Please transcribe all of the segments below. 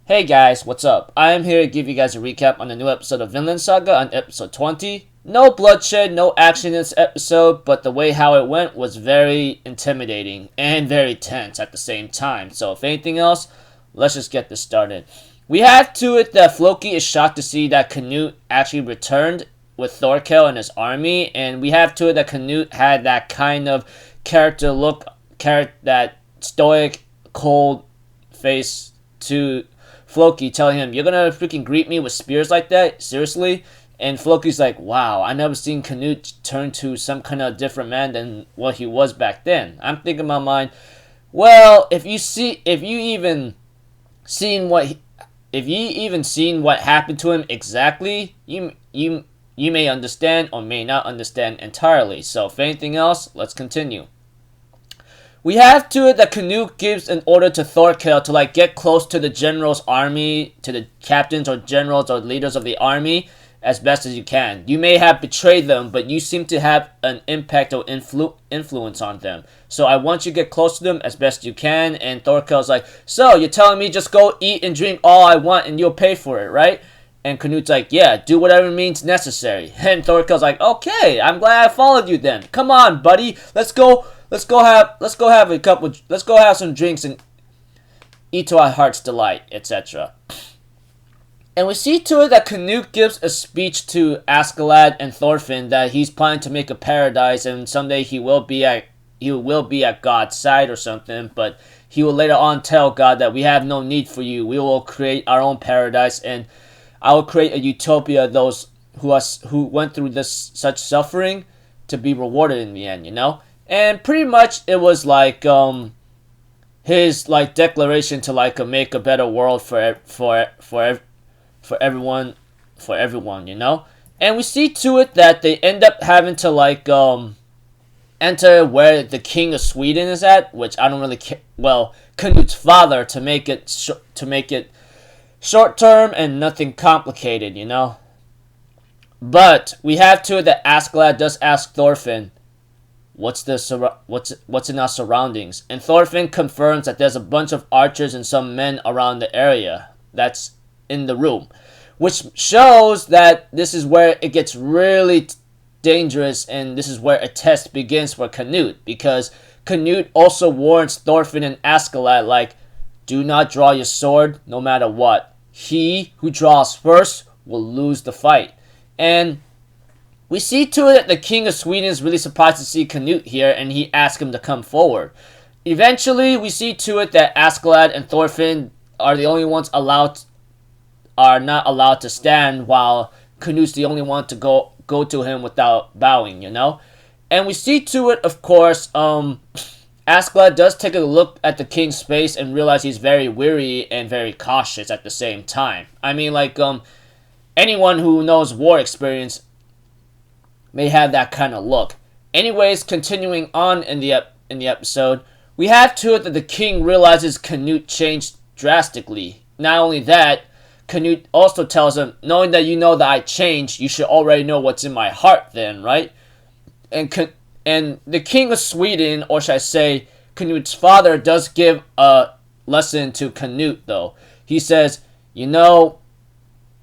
Hey guys, what's up? I am here to give you guys a recap on the new episode of Vinland Saga on episode 20. No bloodshed, no action in this episode, but the way how it went was very intimidating and very tense at the same time. So if anything else, let's just get this started. We have to it that Floki is shocked to see that Canute actually returned with Thorkel and his army, and we have to it that Canute had that kind of character look, that stoic, cold face to Floki, telling him, "You're gonna freaking greet me with spears like that? Seriously?" And Floki's like, "Wow, I never seen Canute turn to some kind of different man than what he was back then." I'm thinking in my mind, well, if you even seen what happened to him exactly, you may understand or may not understand entirely. So if anything else, let's continue. We have to it that Canute gives an order to Thorkel to get close to the general's army, to the captains or generals or leaders of the army as best as you can. You may have betrayed them, but you seem to have an impact or influence on them. So I want you to get close to them as best you can. And Thorkel's like, "So you're telling me just go eat and drink all I want and you'll pay for it, right?" And Canute's like, "Yeah, do whatever means necessary." And Thorkel's like, "Okay, I'm glad I followed you then. Come on, buddy, let's go have some drinks and eat to our heart's delight, etc." And we see to it that Canute gives a speech to Askeladd and Thorfinn that he's planning to make a paradise, and someday he will be at God's side or something, but he will later on tell God that we have no need for you. We will create our own paradise, and I will create a utopia of those who went through such suffering to be rewarded in the end, you know? And pretty much it was his declaration to make a better world for everyone, you know. And we see to it that they end up having to enter where the king of Sweden is at, which I don't really care. Well, Canute's father, to make it short term and nothing complicated, you know. But we have to it that Askeladd does ask Thorfinn, what's in our surroundings? And Thorfinn confirms that there's a bunch of archers and some men around the area that's in the room, which shows that this is where it gets really dangerous, and this is where a test begins for Canute, because Canute also warns Thorfinn and Askeladd, do not draw your sword no matter what. He who draws first will lose the fight. And we see to it that the king of Sweden is really surprised to see Canute here, and he asks him to come forward. Eventually, we see to it that Askeladd and Thorfinn are the only ones not allowed to stand, while Canute's the only one to go to him without bowing, you know? And we see to it, of course, Askeladd does take a look at the king's face and realize he's very weary and very cautious at the same time. I mean, anyone who knows war experience may have that kind of look. Anyways, continuing on in the episode, we have to it that the king realizes Canute changed drastically. Not only that, Canute also tells him, "Knowing that you know that I changed, you should already know what's in my heart then, right?" And the king of Sweden, or should I say, Canute's father, does give a lesson to Canute, though. He says, "You know,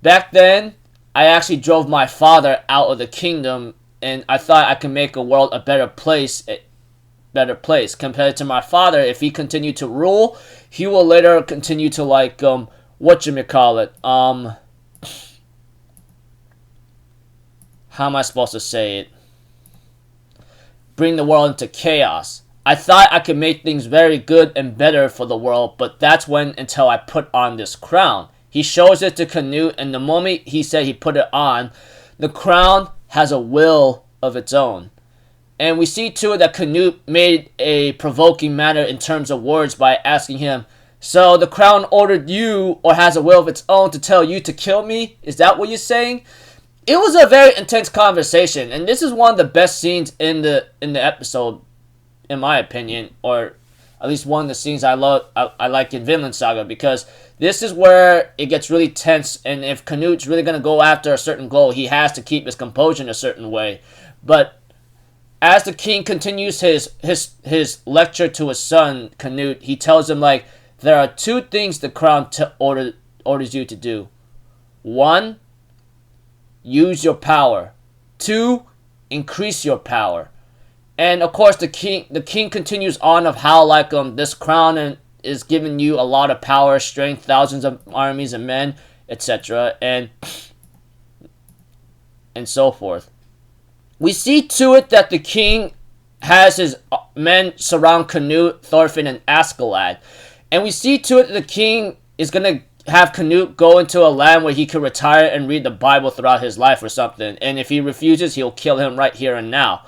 back then, I actually drove my father out of the kingdom, and I thought I could make a world a better place compared to my father. If he continued to rule, he will later continue to whatchamacallit, how am I supposed to say it? Bring the world into chaos. I thought I could make things very good and better for the world, but that's until I put on this crown." He shows it to Canute, and the moment he said he put it on, the crown has a will of its own. And we see too that Canute made a provoking manner in terms of words by asking him, "So the crown ordered you, or has a will of its own, to tell you to kill me? Is that what you're saying?" It was a very intense conversation, and this is one of the best scenes in the episode, in my opinion, or at least one of the scenes I like in Vinland Saga, because this is where it gets really tense, and if Canute's really going to go after a certain goal, he has to keep his composure in a certain way. But as the king continues his lecture to his son, Canute, he tells him, there are two things the crown ordered orders you to do. 1. Use your power. 2. Increase your power. And of course, the king continues on of how this crown is giving you a lot of power, strength, thousands of armies and men, etc., and so forth. We see to it that the king has his men surround Canute, Thorfinn, and Askeladd, and we see to it that the king is gonna have Canute go into a land where he can retire and read the Bible throughout his life or something, and if he refuses, he'll kill him right here and now.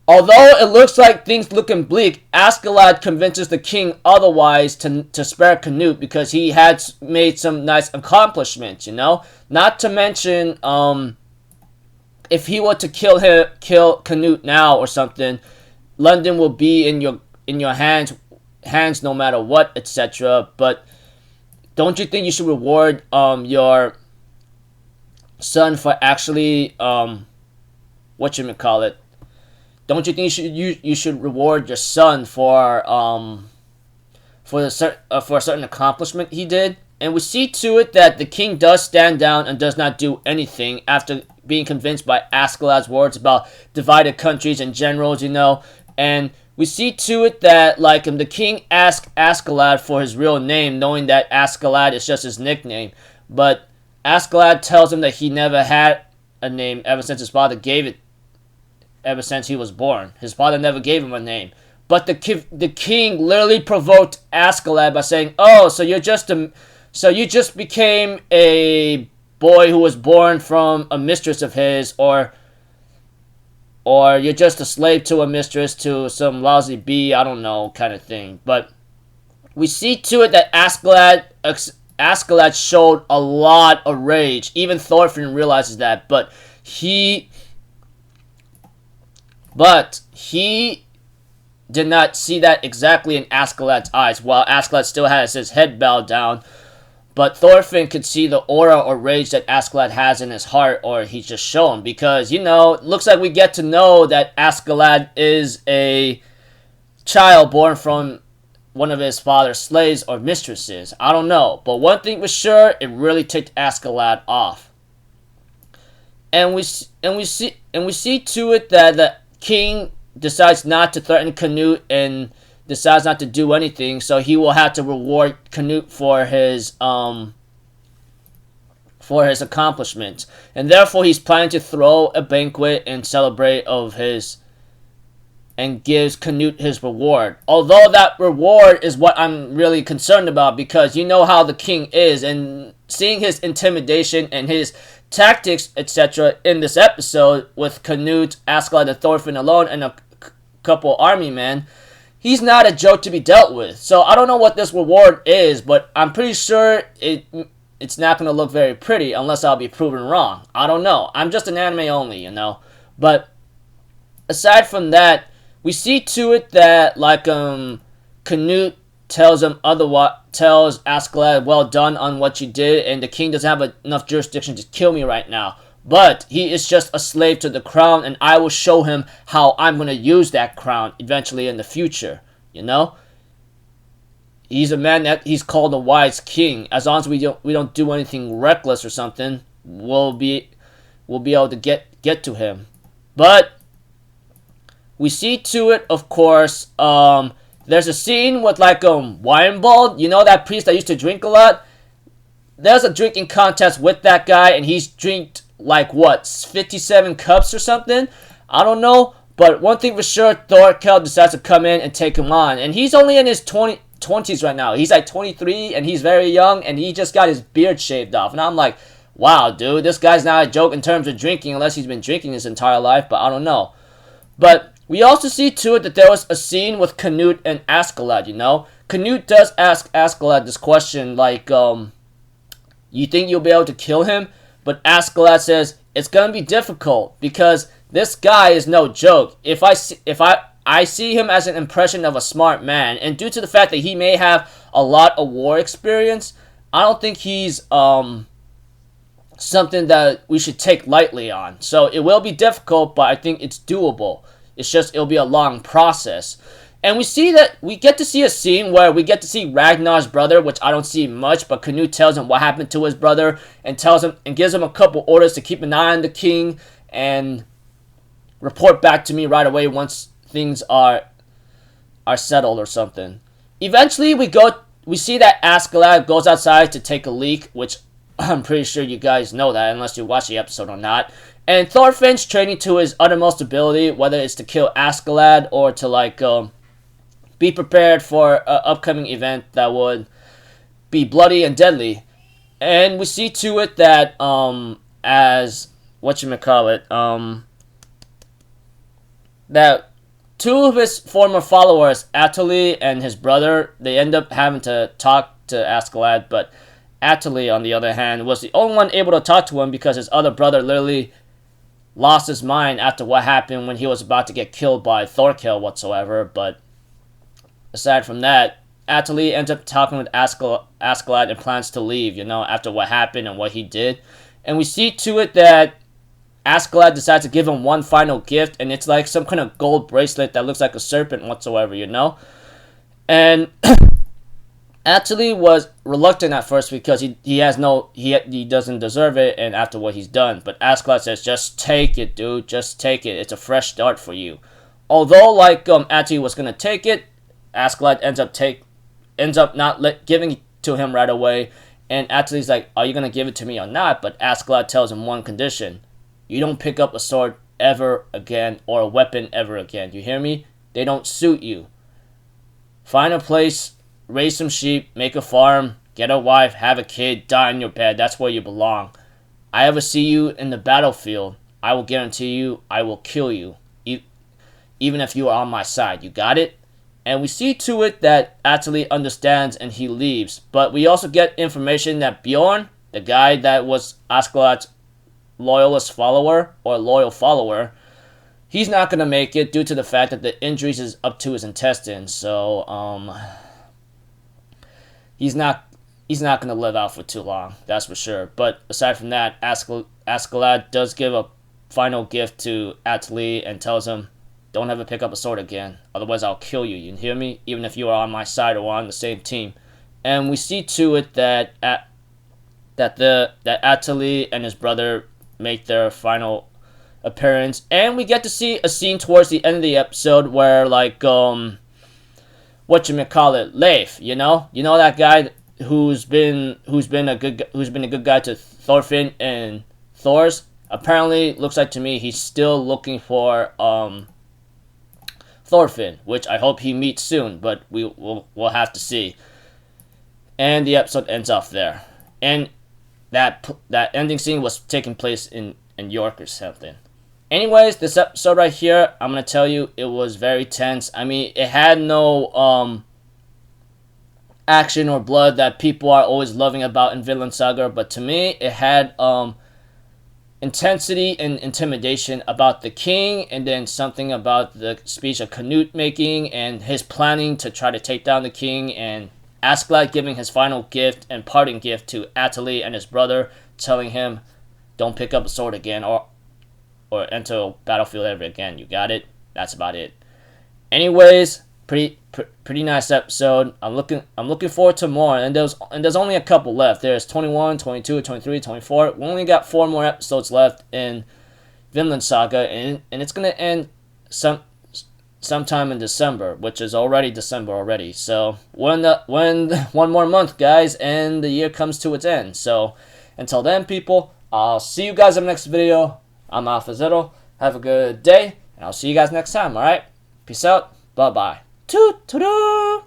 Although it looks like things looking bleak, Askeladd convinces the king otherwise to spare Canute because he had made some nice accomplishments, Not to mention, if he were to kill Canute now or something, London will be in your hands no matter what, etc. But don't you think you should reward your son for actually whatchamacallit? Don't you think you should reward your son for a certain accomplishment he did? And we see to it that the king does stand down and does not do anything after being convinced by Askeladd's words about divided countries and generals, And we see to it that the king asks Askeladd for his real name, knowing that Askeladd is just his nickname. But Askeladd tells him that he never had a name ever since his father gave it. Ever since he was born, his father never gave him a name. But the king literally provoked Askeladd by saying, "Oh, so you just became a boy who was born from a mistress of his, or you're just a slave to a mistress, to some lousy bee, I don't know, kind of thing." But we see to it that Askeladd showed a lot of rage. Even Thorfinn realizes that, but he did not see that exactly in Askeladd's eyes, while Askeladd still has his head bowed down. But Thorfinn could see the aura or rage that Askeladd has in his heart, or he's just shown, because, it looks like we get to know that Askeladd is a child born from one of his father's slaves or mistresses. I don't know, but one thing for sure, it really ticked Askeladd off. And we see to it that the king decides not to threaten Canute and decides not to do anything, so he will have to reward Canute for his accomplishments, and therefore he's planning to throw a banquet and celebrate and gives Canute his reward. Although that reward is what I'm really concerned about, because you know how the king is, and seeing his intimidation and his tactics, etc. in this episode with Canute, Askeladd, and Thorfinn alone, and a couple army men, he's not a joke to be dealt with. So I don't know what this reward is, but I'm pretty sure it's not going to look very pretty unless I'll be proven wrong. I don't know. I'm just an anime only, But aside from that, we see to it that Canute tells Askeladd, "Well done on what you did, and the king doesn't have enough jurisdiction to kill me right now. But he is just a slave to the crown, and I will show him how I'm going to use that crown eventually in the future." He's a man that he's called a wise king. As long as we don't do anything reckless or something, we'll be able to get to him. But we see to it, of course, there's a scene with Weinbald, that priest that used to drink a lot. There's a drinking contest with that guy, and he's drinked 57 cups or something? I don't know, but one thing for sure, Thorkel decides to come in and take him on, and he's only in his 20s right now. He's 23, and he's very young, and he just got his beard shaved off, and I'm like, wow, dude, this guy's not a joke in terms of drinking, unless he's been drinking his entire life, but I don't know. But we also see to it that there was a scene with Canute and Askeladd, Canute does ask Askeladd this question, you think you'll be able to kill him? But Askeladd says, it's going to be difficult, because this guy is no joke. If I see him as an impression of a smart man, and due to the fact that he may have a lot of war experience, I don't think he's something that we should take lightly on. So it will be difficult, but I think it's doable. It's just, it'll be a long process. And we get to see a scene where we get to see Ragnar's brother, which I don't see much, but Canute tells him what happened to his brother and tells him and gives him a couple orders to keep an eye on the king and report back to me right away once things are settled or something. Eventually we see that Askeladd goes outside to take a leak, which I'm pretty sure you guys know that unless you watch the episode or not. And Thorfinn's training to his uttermost ability, whether it's to kill Askeladd or to be prepared for an upcoming event that would be bloody and deadly. And we see to it that as that two of his former followers, Atli and his brother, they end up having to talk to Askeladd, but Atli, on the other hand, was the only one able to talk to him because his other brother literally lost his mind after what happened when he was about to get killed by Thorkel whatsoever. But aside from that, Atli ends up talking with Askeladd and plans to leave, after what happened and what he did. And we see to it that Askeladd decides to give him one final gift, and it's like some kind of gold bracelet that looks like a serpent whatsoever, And Atli was reluctant at first because he doesn't deserve it, and after what he's done. But Askeladd says, "Just take it, dude. Just take it. It's a fresh start for you." Although Atli was gonna take it, Askeladd ends up not giving it to him right away, and Atli's like, "Are you gonna give it to me or not?" But Askeladd tells him one condition: you don't pick up a sword ever again or a weapon ever again. You hear me? They don't suit you. Find a place. Raise some sheep, make a farm, get a wife, have a kid, die in your bed. That's where you belong. I ever see you in the battlefield, I will guarantee you I will kill you, even if you are on my side. You got it? And we see to it that Atli understands and he leaves. But we also get information that Bjorn, the guy that was Askeladd's loyal follower, he's not going to make it due to the fact that the injuries is up to his intestines. So, He's not going to live out for too long, that's for sure. But aside from that, Askeladd does give a final gift to Atli and tells him, "Don't ever pick up a sword again, otherwise I'll kill you. You hear me? Even if you are on my side or on the same team." And we see to it that Atli and his brother make their final appearance, and we get to see a scene towards the end of the episode where Leif, that guy who's been a good guy to Thorfinn and Thor's. Apparently, looks like to me he's still looking for Thorfinn, which I hope he meets soon, but we'll have to see. And the episode ends off there. And that ending scene was taking place in York or something. Anyways, this episode right here, I'm going to tell you, it was very tense. I mean, it had no action or blood that people are always loving about in Vinland Saga, but to me, it had intensity and intimidation about the king, and then something about the speech of Canute making, and his planning to try to take down the king, and Askeladd giving his final gift and parting gift to Atli and his brother, telling him, "Don't pick up a sword again, or enter a battlefield ever again. You got it?" That's about it. Anyways, pretty nice episode. I'm looking forward to more, and there's only a couple left. There's 21, 22, 23, 24. We only got 4 more episodes left in Vinland Saga, and it's gonna end sometime in December, which is already December already. So one more month, guys, and the year comes to its end. So until then, people, I'll see you guys in the next video. I'm Alpha Zero. Have a good day, and I'll see you guys next time, alright? Peace out. Bye-bye. Toot-toot-toot!